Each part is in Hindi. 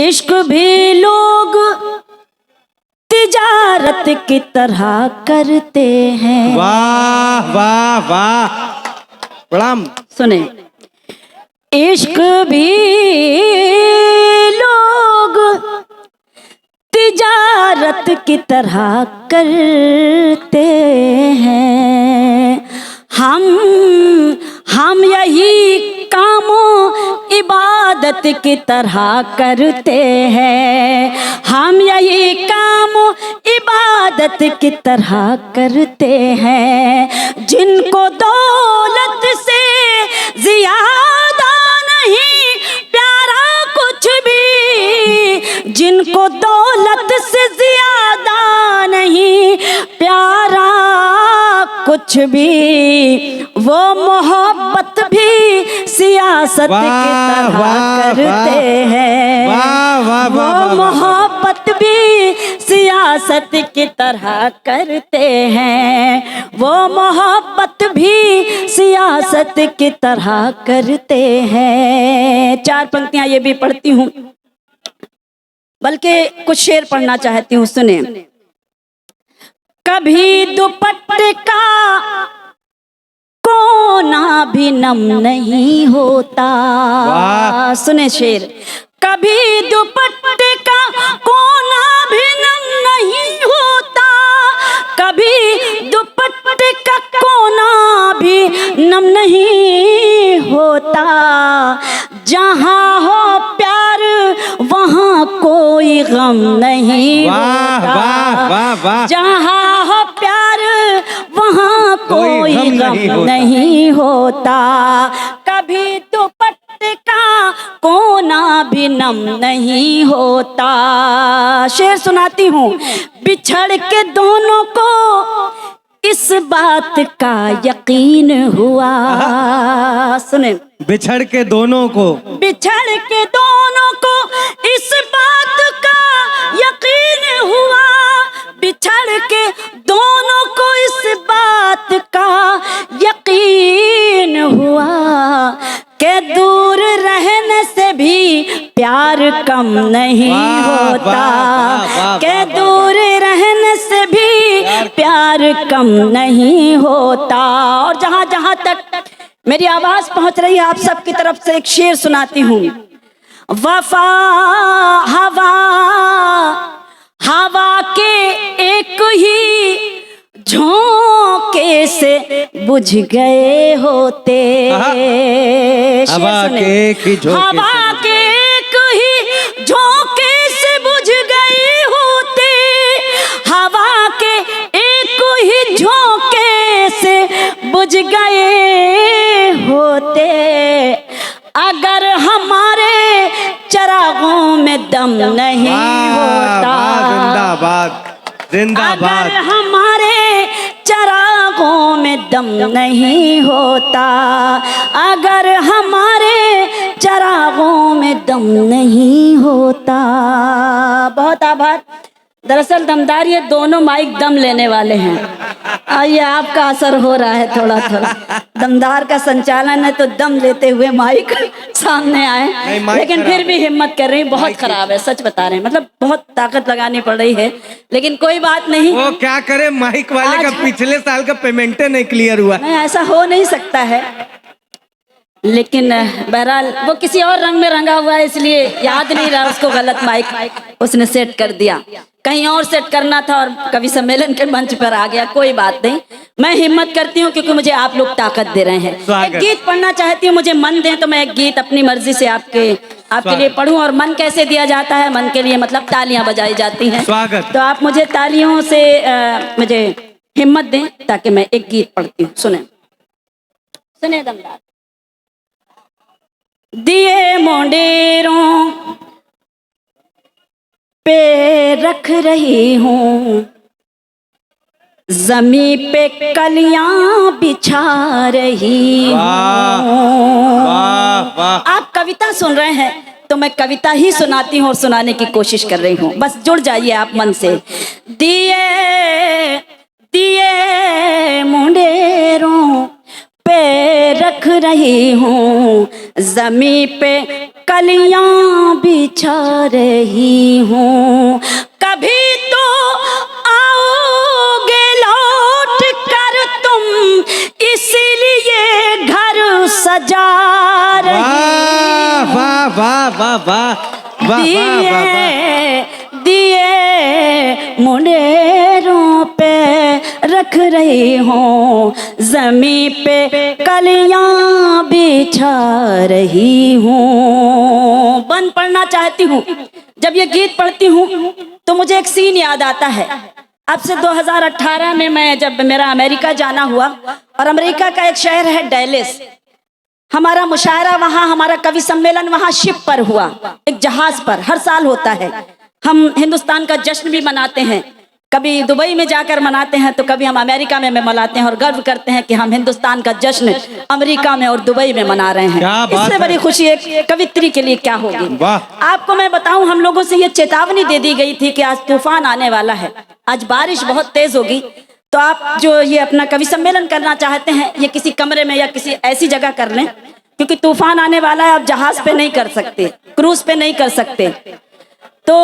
इश्क भी लोग तिजारत की तरह करते हैं। वाह वाह वाह, प्रणाम। सुने, इश्क भी लोग तिजारत की तरह करते हैं। हम यही कामों इबादत की तरह करते हैं। हम यही कामों इबादत की तरह करते हैं। जिनको दौलत से ज़्यादा नहीं प्यारा कुछ भी, जिनको दौलत से ज़्यादा नहीं प्यारा कुछ भी, वो मोहब्बत भी सियासत की तरह करते हैं। वो मोहब्बत भी सियासत की तरह करते हैं। वो मोहब्बत भी सियासत की तरह करते हैं। 4 पंक्तियां ये भी पढ़ती हूँ, बल्कि कुछ शेर पढ़ना चाहती हूँ, सुने। कभी दुपट्टे का कोना भी नम नहीं होता। सुने शेर, कभी दुपट्टे का कोना भी नम नहीं होता। कभी दुपट्टे का कोना भी नम नहीं होता। जहाँ हो प्यार वहाँ कोई गम नहीं होता। जहाँ हो प्यार वहाँ कोई गम नहीं होता। कभी दुपट्टे का कोना भी नम नहीं होता। शेर सुनाती हूँ। बिछड़ के दोनों को इस बात का यकीन हुआ। सुने, बिछड़ के दोनों को, बिछड़ के दोनों को इस बात का यकीन हुआ। बिछड़ के दोनों को इस बात का यकीन हुआ कि दूर रहने से भी प्यार कम नहीं होता। कि दूर रहने से भी प्यार कम नहीं होता। और जहाँ जहाँ तक मेरी आवाज पहुंच रही है, आप सबकी तरफ से एक शेर सुनाती हूँ। वफा हवा, हवा के एक ही झोंके से बुझ गए होते। हवा के एक ही झोंके से बुझ गए होते। हवा के एक ही झोंके से बुझ गए होते। अगर हमारे चरागों में दम नहीं होता। जिंदाबाद जिंदाबाद। अगर हमारे चरागों में दम नहीं होता। अगर हमारे चरागों में दम नहीं होता। बहुत आभार। दरअसल दमदार ये दोनों माइक दम लेने वाले हैं। ये आपका असर हो रहा है थोड़ा थोड़ा। दमदार का संचालन है तो दम लेते हुए माइक सामने आए, लेकिन फिर भी हिम्मत कर रही। बहुत खराब है, सच बता रहे हैं। मतलब बहुत ताकत लगानी पड़ रही है, लेकिन कोई बात नहीं। वो क्या करे, माइक वाले का पिछले साल का पेमेंट नहीं क्लियर हुआ। नहीं, ऐसा हो नहीं सकता है। लेकिन बहरहाल वो किसी और रंग में रंगा हुआ है, इसलिए याद नहीं रहा उसको। गलत माइक उसने सेट कर दिया, कहीं और सेट करना था और कवि सम्मेलन के मंच पर आ गया। कोई बात नहीं, मैं हिम्मत करती हूँ क्योंकि मुझे आप लोग ताकत दे रहे हैं। एक गीत पढ़ना चाहती हूँ, मुझे मन दें तो मैं एक गीत अपनी मर्जी से आपके लिए पढ़ूं। और मन कैसे दिया जाता है? मन के लिए मतलब तालियां बजाई जाती हैं। तो आप मुझे तालियों से मुझे हिम्मत दें ताकि मैं एक गीत पढ़ती हूँ। सुने सुने दमदार। दिए मोंडेरों पे रख रही हूँ, जमी पे कलियां बिछा रही हूँ। आप कविता सुन रहे हैं तो मैं कविता ही सुनाती हूँ और सुनाने की कोशिश कर रही हूँ। बस जुड़ जाइए आप मन से। दिए दिए मुंडेरों पे रख रही हूँ, जमी पे कलियां बिछा रही हूँ, कभी तो आओगे लौट कर तुम, इसलिए घर सजा रही। वाह वाह वाह वाह वाह वाह दिए दिए मुंडेरों पे रख रही हूँ, जमी पे कलियां बिछा रही हूँ। बंद पढ़ना चाहती हूँ। जब ये गीत पढ़ती हूँ तो मुझे एक सीन याद आता है। अब से 2018 में मैं जब मेरा अमेरिका जाना हुआ, और अमेरिका का एक शहर है डैलेस, हमारा मुशायरा वहाँ, हमारा कवि सम्मेलन वहाँ शिप पर हुआ, एक जहाज पर हर साल होता है। हम हिंदुस्तान का जश्न भी मनाते हैं, कभी दुबई में जाकर मनाते हैं तो कभी हम अमेरिका में मनाते हैं, और गर्व करते हैं कि हम हिंदुस्तान का जश्न अमेरिका में और दुबई में मना रहे हैं। इससे बड़ी खुशी एक कवित्री के लिए क्या होगी। आपको मैं बताऊं, हम लोगों से ये चेतावनी दे दी गई थी कि आज तूफान आने वाला है, आज बारिश बहुत तेज होगी, तो आप जो ये अपना कवि सम्मेलन करना चाहते हैं ये किसी कमरे में या किसी ऐसी जगह कर लें, क्योंकि तूफान आने वाला है। आप जहाज पे नहीं कर सकते, क्रूज पे नहीं कर सकते। तो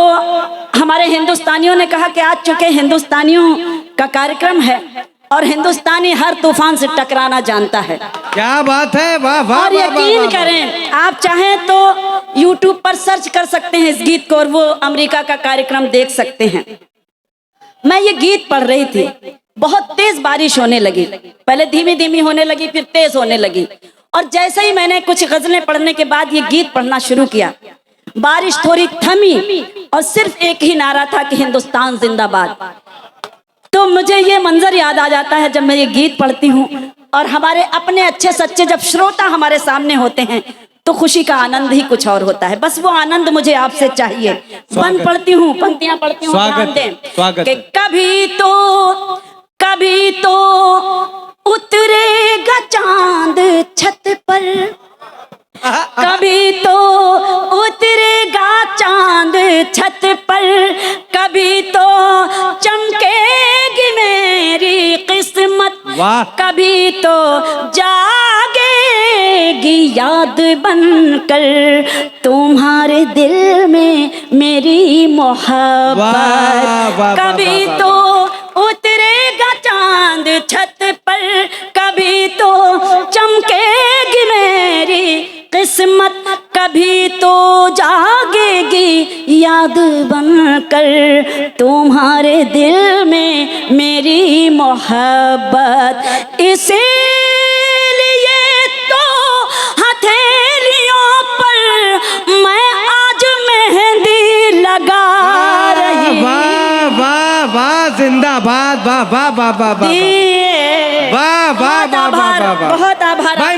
हमारे हिंदुस्तानियों ने कहा कि आज चूंकि हिंदुस्तानियों का कार्यक्रम है और हिंदुस्तानी हर तूफान से टकराना जानता है। क्या बात है, वाह वाह। और यकीन करें, आप चाहें तो YouTube पर सर्च कर सकते हैं इस गीत को और वो अमेरिका का कार्यक्रम देख सकते हैं। मैं ये गीत पढ़ रही थी, बहुत तेज बारिश होने लगी, पहले धीमी धीमी होने लगी, फिर तेज होने लगी, और जैसे ही मैंने कुछ गजलें पढ़ने के बाद ये गीत पढ़ना शुरू किया, बारिश थोड़ी थमी और सिर्फ एक ही नारा था कि हिंदुस्तान जिंदाबाद। तो मुझे ये मंजर याद आ जाता है जब मैं ये गीत पढ़ती हूँ, और हमारे अपने अच्छे सच्चे जब श्रोता हमारे सामने होते हैं तो खुशी का आनंद ही कुछ और होता है। बस वो आनंद मुझे आपसे चाहिए। बंद पढ़ती हूँ, पंक्तियां पढ़ती हूँ, ध्यान दें कि कभी तो उतरेगा चांद छत पर, कभी तो उतरेगा चांद छत पर, कभी तो चमकेगी मेरी किस्मत, कभी तो जागेगी याद बनकर तुम्हारे दिल में मेरी मोहब्बत। कभी तो उतरेगा चांद छत पर, कभी तो चमकेगी मेरी किस्मत, कभी तो जागेगी याद बनकर तुम्हारे दिल में मेरी मोहब्बत। इसीलिए तो हथेलियों पर मैं आज मेहंदी लगा रही। वाह वाह वाह, जिंदाबाद, वाह वाह वाह वाह वाह वाह वाह वाह वाह। बहुत आभार भाई,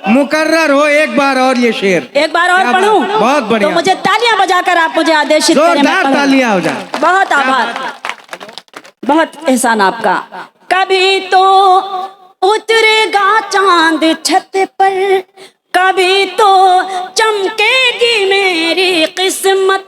मुकर्रर हो एक बार और ये शेर, एक बार और पढ़ूं? बहुत बढ़िया। तो मुझे तालियां बजाकर आप मुझे आदेशित करें। जोरदार तालियां हो जाए। बहुत आभार, बहुत एहसान आपका। कभी तो उतरेगा चांद छत पर, कभी तो चमकेगी मेरी किस्मत,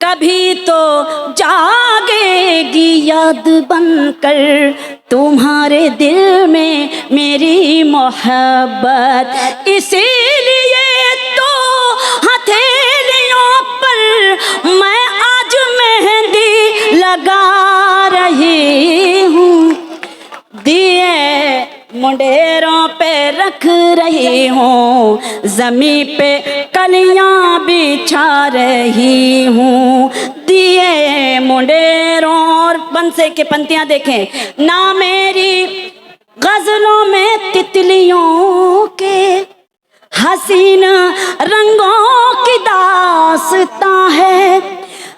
कभी तो जागेगी याद बनकर तुम्हारे दिल में मेरी मोहब्बत। इसीलिए तो हथेलियों पर मैं आज मेहंदी लगा रही हूँ, दिए मुंडेरों पे रख रही हूँ, जमी पे कलियां बिछा रही हूँ, दिए मुंडेरों। और बंसे के पंक्तियां देखें ना, मेरी गजलों में तितलियों के हसीन रंगों की दास्तां है,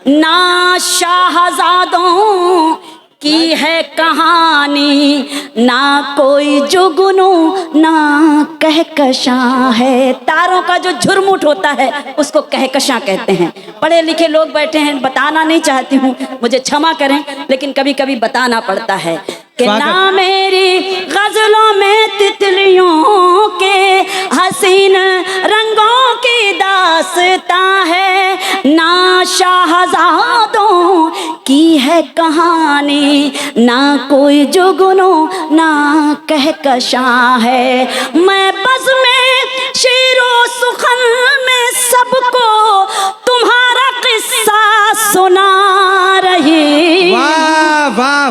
ना शाहजादों की है कहानी, ना कोई जुगनू ना कहकशां है। तारों का जो झुरमुट होता है उसको कहकशां कहते हैं। पढ़े लिखे लोग बैठे हैं, बताना नहीं चाहती हूँ, मुझे क्षमा करें, लेकिन कभी कभी बताना पड़ता है कि ना मेरी गजलों में तितलियों के हसीन रंगों की दास्तां है, ना शाहजादों की है कहानी, ना कोई जुगनू ना कहकशां है। मैं बज़्म में शेरो सुखन में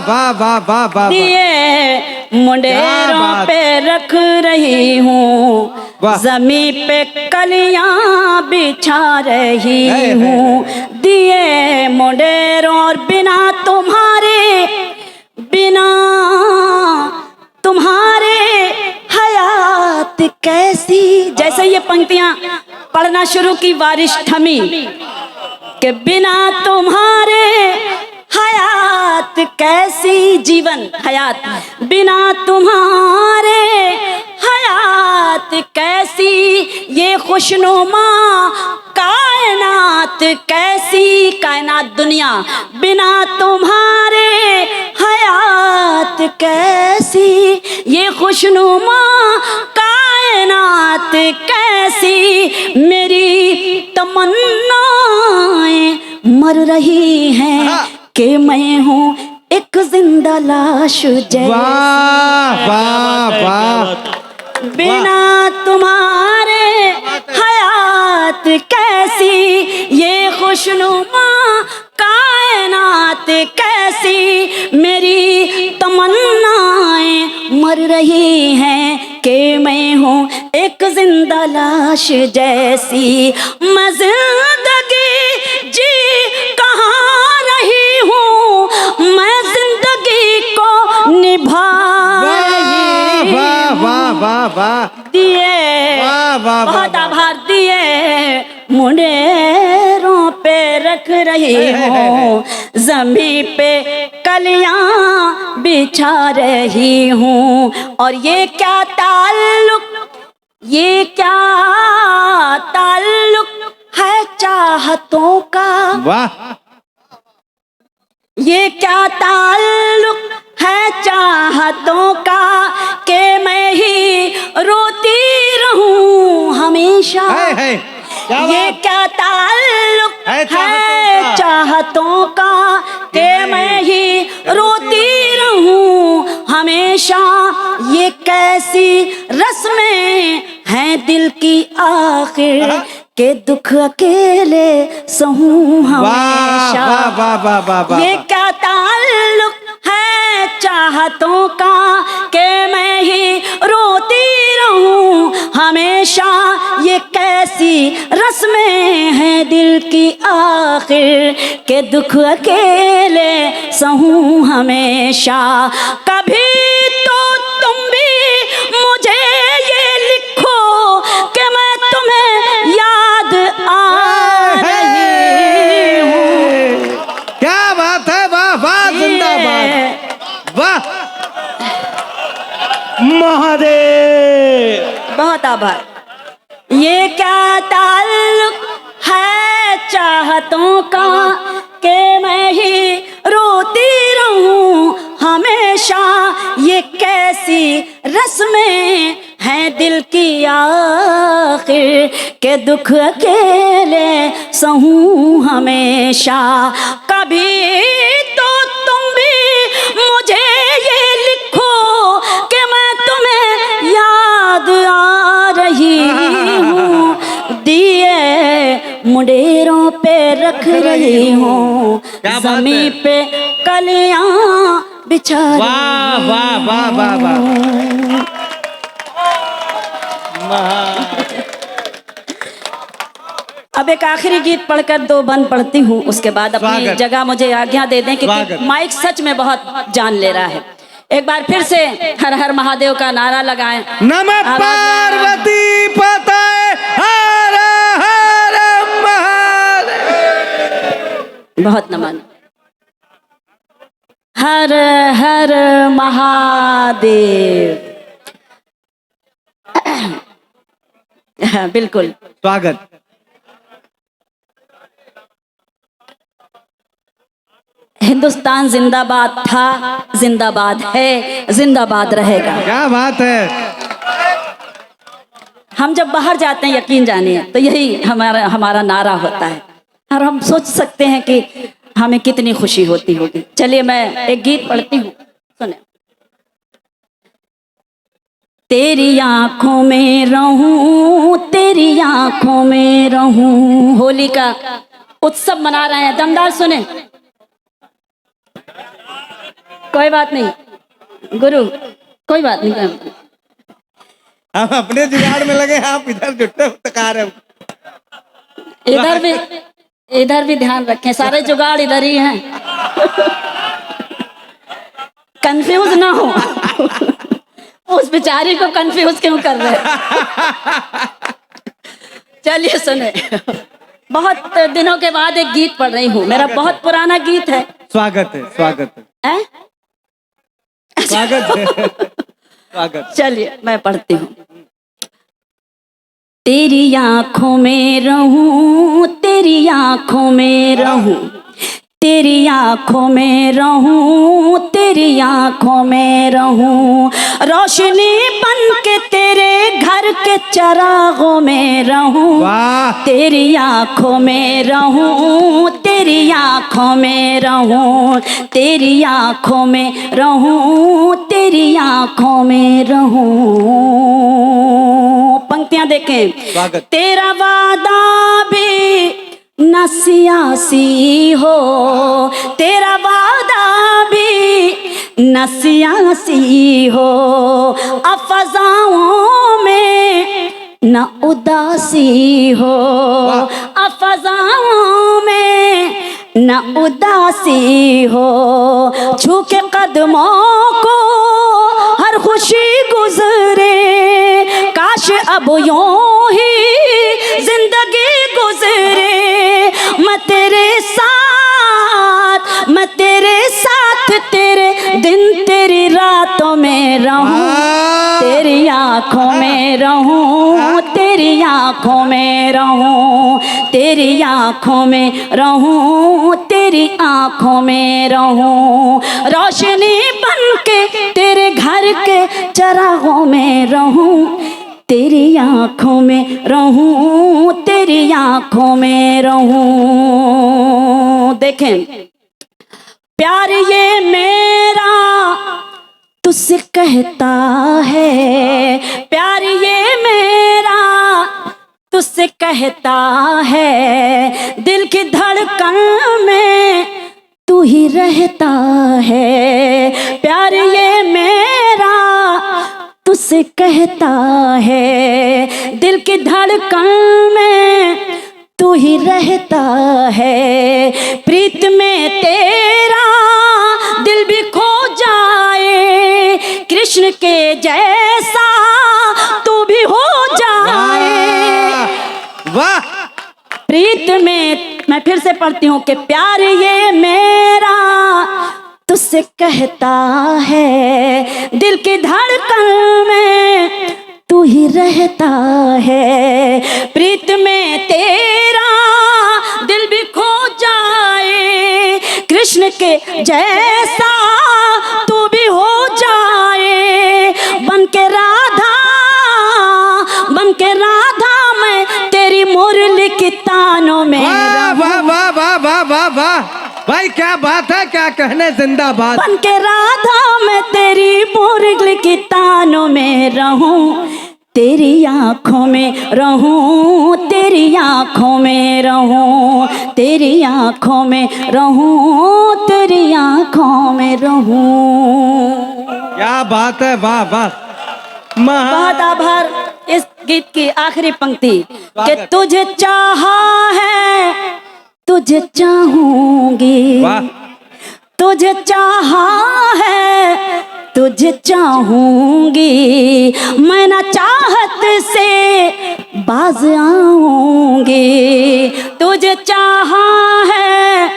वाह वाह वाह वाह दिए मुंडेरों बात। पे रख रही हूँ, वाह। जमी पे कलियां बिछा रही है। हूँ। दिए मुंडेरों और बिना तुम्हारे हयात कैसी। जैसे ये पंक्तियां पढ़ना शुरू की बारिश थमी कि बिना तुम्हारे हयात कैसी, जीवन हयात बिना तुम्हारे हयात कैसी, ये खुशनुमा कायनात कैसी, कायनात दुनिया बिना तुम्हारे हयात कैसी, ये खुशनुमा कायनात कैसी, मेरी तमन्नाएं मर रही हैं कि मैं हूँ एक जिंदा लाश जैसी। वाह वाह वाह बिना तुम्हारे हयात कैसी, ये खुशनुमा कायनात कैसी, मेरी तमन्नाएं मर रही हैं कि मैं हूँ एक जिंदा लाश जैसी। मैं जिंदगी जी कहाँ रही हूँ, मैं जिंदगी को निभा रही वाह वाह वाह वाह दिए वाह वाह बहुत आभार दिए मुंडेरों पे रख रही हूँ, जमी पे कलियां बिछा रही हूँ। और ये क्या ताल्लुक है चाहतों का, वाह ये क्या ताल्लुक है चाहतों का कि मैं ही रोती रहूं हमेशा। है क्या ये बात? क्या ताल्लुक है है चाहतों का कि मैं ही रोती रहूं हमेशा। ये कैसी रस्में हैं दिल की आखिर के दुख अकेले सहूं हमेशा। वाह वाह वाह वाह वाह ये क्या ताल्लुक है चाहतों का कि मैं ही रोती रहूं हमेशा। ये कैसी रस्में हैं दिल की आखिर के दुख अकेले सहूं हमेशा। कभी तो तुम भी मुझे ये लिखो कि मैं तुम्हें याद आ रही हूँ। क्या बात है, वाह वाह जिंदाबाद वाह महादेव। बहुत आभार। ये क्या ताल्लुक है चाहतों का कि मैं ही रोती रहूं हमेशा। ये कैसी रस्में हैं दिल की आखिर के दुख अकेले सहूं हमेशा। कभी तो तुम भी मुझे ये लिखो कि मैं तुम्हें याद आ रही हूँ। दिए मुंडेरों पे रख रही हूँ, क्या बात जमी है? पे कलियां बिछा रही वाह वाह वाह वाह वाह हूँ। अब एक आखिरी गीत पढ़कर दो बंद पढ़ती हूँ, उसके बाद अपनी स्वागत। जगह मुझे आज्ञा दे दें स्वागत। क्योंकि माइक सच में बहुत जान ले रहा है। एक बार फिर से हर हर महादेव का नारा लगाएं। नमः पार्वती पतये हर हर महादेव। बहुत नमन। हर हर महादेव। बिल्कुल स्वागत। हिंदुस्तान जिंदाबाद था, जिंदाबाद है, जिंदाबाद रहेगा। क्या बात है। हम जब बाहर जाते हैं यकीन जानिए तो यही हमारा नारा होता है और हम सोच सकते हैं कि हमें कितनी खुशी होती होगी। चलिए मैं एक गीत पढ़ती हूँ, सुने। तेरी आंखों में रहूं, तेरी आंखों में रहूं। होली का उत्सव मना रहे हैं, दमदार सुने। कोई बात नहीं गुरु, कोई बात नहीं, कोई बात नहीं। हम अपने जुगाड़ में लगे, आप इधर जुट्टे तका रहे हो। इधर भी ध्यान रखें, सारे जुगाड़ इधर ही हैं। कंफ्यूज ना हो। उस बेचारी को कंफ्यूज क्यों कर रहे हैं? चलिए सुने, बहुत दिनों के बाद एक गीत पढ़ रही हूँ, मेरा बहुत पुराना गीत है। स्वागत है, स्वागत है, स्वागत है, स्वागत। चलिए मैं पढ़ती हूँ। तेरी आंखों में रहूं, तेरी आंखों में रहूं, तेरी आंखों में रहूं, तेरी आंखों में रहूं, रोशनी बन के तेरे घर के चरागों में रहूं। वाह। तेरी आंखों में रहूं, तेरी आंखों में रहूं, तेरी आंखों में रहूं, तेरी आंखों में रहूं। पंक्तियां देखें। स्वागत। तेरा वादा भी न सियासी हो, तेरा वादा भी न सियासी हो, अफज़ाओं में न उदासी हो, अफज़ाओं में न उदासी हो, छू के कदमों को हर खुशी गुजरे, काश अब यूं ही जिंदगी गुजरे, मैं तेरे साथ, मैं तेरे साथ, तेरे दिन तेरी रातों में रहूं, तेरी आंखों में रहूं, तेरी आंखों में रहूं, तेरी आंखों में रहूं, तेरी आंखों में रहूं, रोशनी बन के तेरे घर के चरागों में रहूं, तेरी आंखों में रहूं, तेरी आंखों में रहूं। देखें, प्यार ये मेरा तुझसे कहता है, प्यार ये मेरा तुझसे कहता है, दिल की धड़कन में तू ही रहता है, प्यार ये मेरा तुझसे कहता है, दिल की धड़कन में तू ही रहता है, प्रीत में तेरा दिल भी खो जाए, कृष्ण के जैसा तू भी हो जाए। वाह। प्रीत में, मैं फिर से पढ़ती हूँ कि प्यार ये मेरा तुझसे कहता है, दिल की धड़कन में तू ही रहता है, प्रीत में तेरा दिल भी खो जाए, कृष्ण के जैसा तू भी हो जाए, बन के राधा, बन के राधा मैं तेरी मुरली की तानों में। वाह वाह वाह वाह वाह वाह वाह भाई, क्या बात है, क्या कहने, जिंदाबाद। बन के राधा मैं तेरी मुरली की तानों में रहूं, तेरी आंखों में रहूं, तेरी आंखों में रहूं, तेरी आंखों में रहूं, तेरी आंखों में रहूं। क्या बात है, वाह वाह। बहुत आभार। इस गीत की आखिरी पंक्ति कि तुझे चाहा है तुझे चाहूंगी, वाह। तुझे चाहा है तुझे चाहूंगी, मैं ना चाहत से बाज आऊंगी, तुझे चाहा है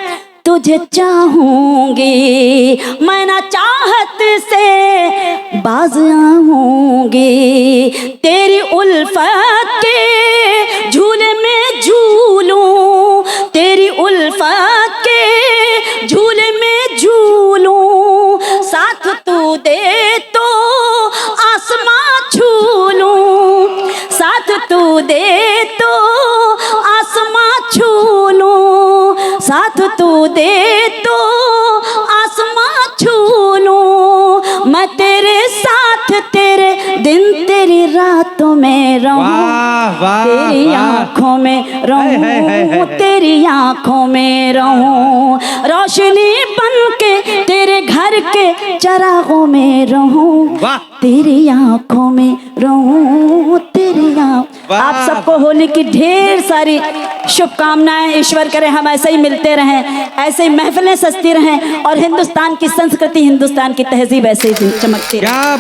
तुझे चाहूंगी, मैं ना चाहत से बाज आऊंगी, तेरी उल्फत के झूले में झूलूं, तेरी उल्फत के झूले में झूलूं, साथ तू दे तो आसमां छू लूं, साथ तू दे तो आसमां छू लूं, साथ तू दे तो आसमां छू लूं, मैं तेरे साथ तेरे दिन तेरी रातों में रहूं, वाह वाह तेरी वाह। आंखों में रहूं, है। तेरी आंखों में रहूं, रोशनी बन के तेरे घर के चरागों में रहूं, वाह। तेरी आंखों में रहूं, तेरी आप सबको होली की ढेर सारी शुभकामनाएं। ईश्वर करे हम ऐसे ही मिलते रहें, ऐसे ही महफिलें सजती रहें और हिंदुस्तान की संस्कृति, हिंदुस्तान की तहजीब ऐसे ही चमकती रहे। क्या